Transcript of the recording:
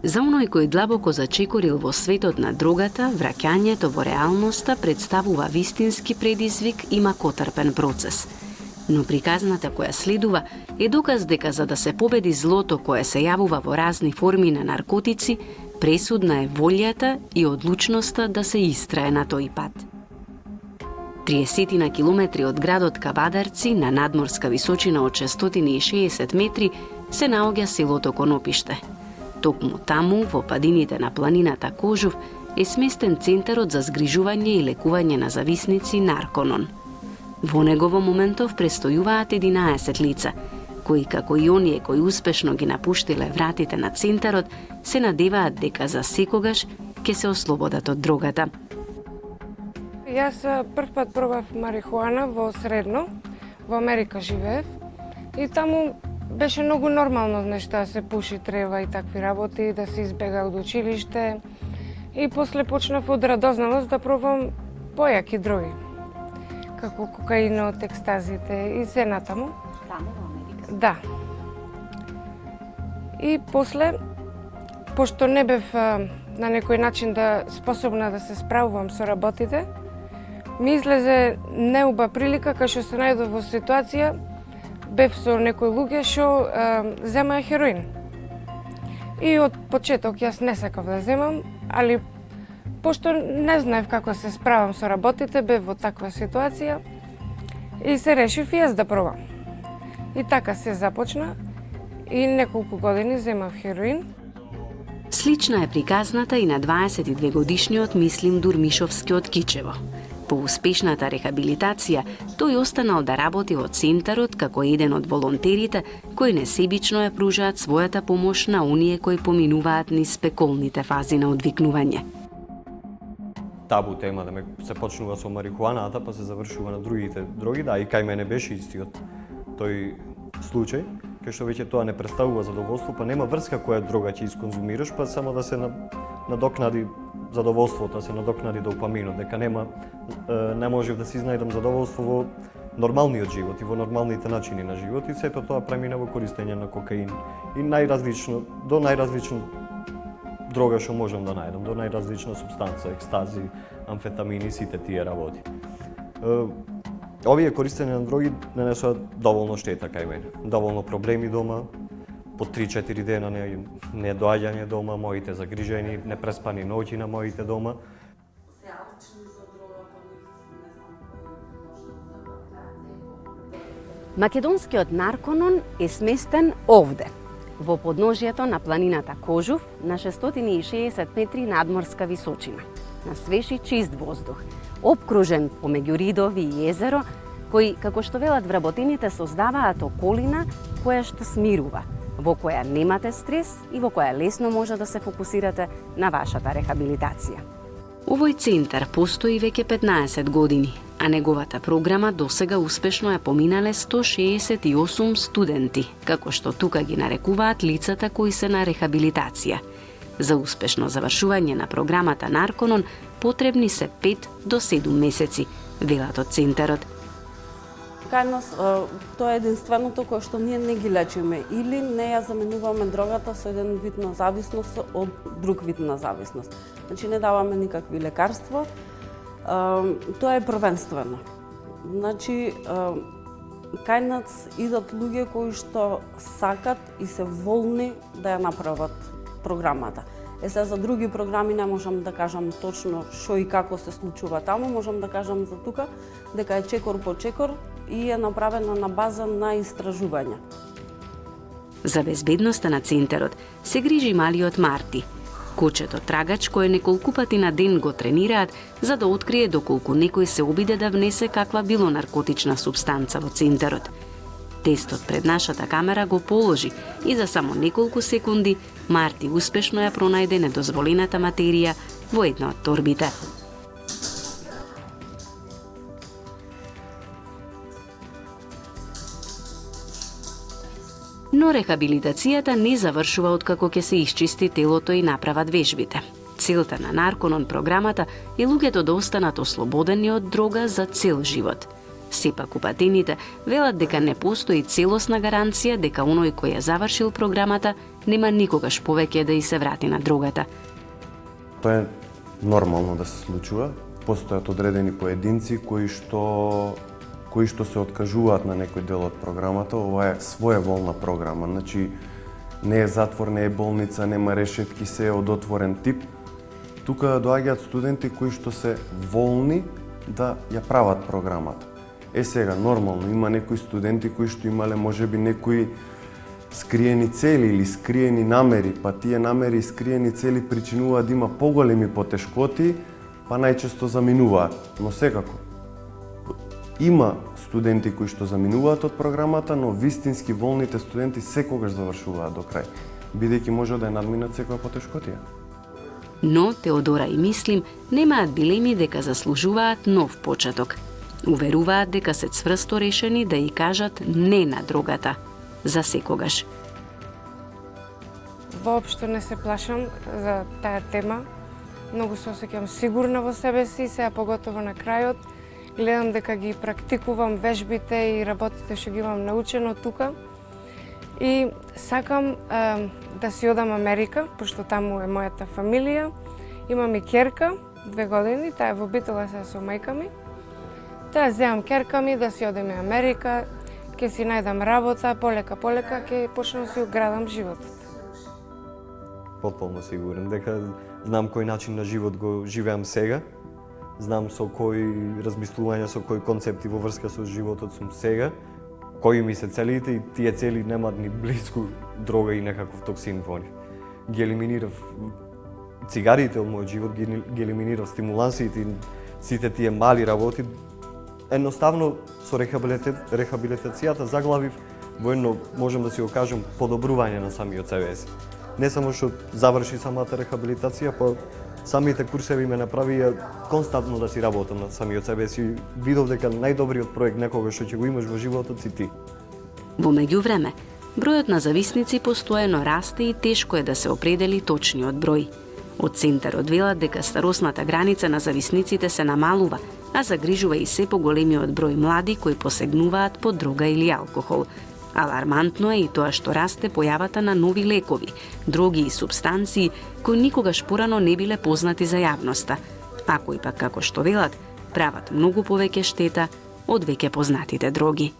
За оној кој длабоко зачекорил во светот на дрогата, враќањето во реалноста представува вистински предизвик и макотрпен процес. Но приказната која следува е доказ дека за да се победи злото кое се јавува во разни форми на наркотици, пресудна е волјата и одлучноста да се истрае на тој пат. 30 на километри од градот Кавадарци, на надморска височина од 660 метри, се наоѓа селото Конопиште. Токму таму, во падините на планината Кожув, е сместен центарот за згрижување и лекување на зависници Нарконон. Во него во моментов престојуваат 11 лица, кои, како и оние кои успешно ги напуштиле вратите на центарот, се надеваат дека за секогаш ќе се ослободат од дрогата. Јас прв пат пробав марихуана во Средно, во Америка живеев, и таму беше многу нормално да се пуши трева и такви работи, да се избега од училиште. И после почнав од радозналост да пробам појаки дроги, како кокаинот, екстазите и се натаму. Таму во Америка? Да. И после, пошто не бев на некој начин способна да се справувам со работите, ми излезе неуба прилика кај што се најдов во ситуација, бев со некои луѓе што земаа хероин. И од почеток јас не сакав да земам, али пошто не знаев како се справам со работите, бев во таква ситуација и се решив и јас да пробам. И така се започна и неколку години земав хероин. Слична е приказната и на 22 годишниот Мислим Дурмишовски од Кичево. По успешната рехабилитација, тој останал да работи во центарот како еден од волонтерите кои несебично ја пружаат својата помош на оние кои поминуваат низ пеколните фази на одвикнување. Табу тема, да се почнува со марихуаната, па се завршува на другите дроги, да, и кај мене беше истиот тој случај, кај што веќе тоа не представува задоволство, па нема врска која дрога ќе исконзумираш, па само да се надокнади задоволството, да се надокнади допаминот, дека не можев да си изнајдам задоволство во нормалниот живот и во нормалните начини на живот, и сето тоа премина во користење на кокаин и до најразлично дрога што можам да најдам, до најразлична супстанца, екстази, амфетамини, сите тие работи. Овие користење на дроги нанесоа доволно штета кај мене, доволно проблеми дома, по 3-4 дена не доаѓање дома, моите загрижени, непреспани ноќи на моите дома. Македонскиот Нарконон е сместен овде, во подножјето на планината Кожув, на 660 метри надморска височина, на свеж и чист воздух, обкружен помеѓу ридови и езеро, кои, како што велат вработените, создаваат околина која што смирува, во која немате стрес и во која лесно може да се фокусирате на вашата рехабилитација. Овој центар постои веќе 15 години, а неговата програма досега успешно ја поминале 168 студенти, како што тука ги нарекуваат лицата кои се на рехабилитација. За успешно завршување на програмата Нарконон потребни се 5 до 7 месеци, велат од центарот. Кај нас тоа е единственото кое што ние не ги лечиме или не ја заменуваме дрогата со еден вид на зависност од друг вид на зависност. Значи не даваме никакви лекарства. Тоа е првенствено. Значи кај нас идат луѓе кои што сакат и се волни да ја направат програмата. Сега за други програми не можам да кажам точно што и како се случува таму, можам да кажам за тука дека е чекор по чекор и е направена на база на истражувања. За безбедноста на центарот се грижи малиот Марти, кучето трагач кое неколку пати на ден го тренираат за да открие доколку некој се обиде да внесе каква било наркотична супстанца во центарот. Тестот пред нашата камера го положи и за само неколку секунди Марти успешно ја пронајде недозволената материја во една од торбите. Но рехабилитацијата не завршува откако ќе се исчисти телото и направат вежбите. Целта на Нарконон програмата е луѓето да останат ослободени од дрога за цел живот. Сепак упатените велат дека не постои целосна гаранција дека оној кој ја завршил програмата нема никогаш повеќе да и се врати на дрогата. Тоа е нормално да се случува. Постојат одредени поединци кои што се откажуваат на некој дел од програмата. Ова е своеволна програма, значи не е затвор, не е болница, нема решетки, се е од отворен тип. Тука доаѓаат студенти кои што се волни да ја прават програмата. Сега, нормално, има некои студенти кои што имале можеби некои скриени цели или скриени намери, па тие намери и скриени цели причинуваат да има поголеми потешкоти, па најчесто заминуваат. Но секако, има студенти кои што заминуваат од програмата, но вистински волните студенти секогаш завршуваат до крај, бидејќи може да ја надминат секоја потешкотија. Но Теодора и Мислим немаат дилеми дека заслужуваат нов почеток. Уверуваат дека се цврсто решени да и кажат не на дрогата. За секогаш. Воопшто не се плашам за таа тема. Многу се осеќам сигурна во себе си, сега поготово на крајот. Гледам дека ги практикувам вежбите и работите што ги имам научено тука. И сакам да си одам Америка, пошто таму е мојата фамилија. Имам и ќерка, 2 години, таа е во Битола сега со мајка ми. Таа земам ќерка ми да си одеме Америка, ќе си најдам работа, полека ќе почнам да си градам животот. Потполно сигурен дека знам кој начин на живот го живеам сега, знам со кои размислувања, со кои концепти во врска со животот сум сега, кои ми се целите и тие цели немаат ни близко дрога и некаков токсин во нив. Ги елиминирав цигарите од мојот живот, ги елиминирав стимулансите и сите тие мали работи. Едноставно со рехабилитацијата заглавив во едно, можем да си го кажем, подобрување на самиот себе си. Не само што заврши самата рехабилитација, па самите курсеви ме направија константно да си работам над самиот себе си. Видов дека најдобриот проект некогаш што ќе го имаш во животот си ти. Во меѓувреме, бројот на зависници постојано расте и тешко е да се определи точниот број. Од центарот велат дека старосната граница на зависниците се намалува, а загрижува и се поголемиот број млади кои посегнуваат по дрога или алкохол. Алармантно е и тоа што расте појавата на нови лекови, дроги и супстанции кои никогаш порано не биле познати за јавноста, а кои пак, како што велат, прават многу повеќе штета од веќе познатите дроги.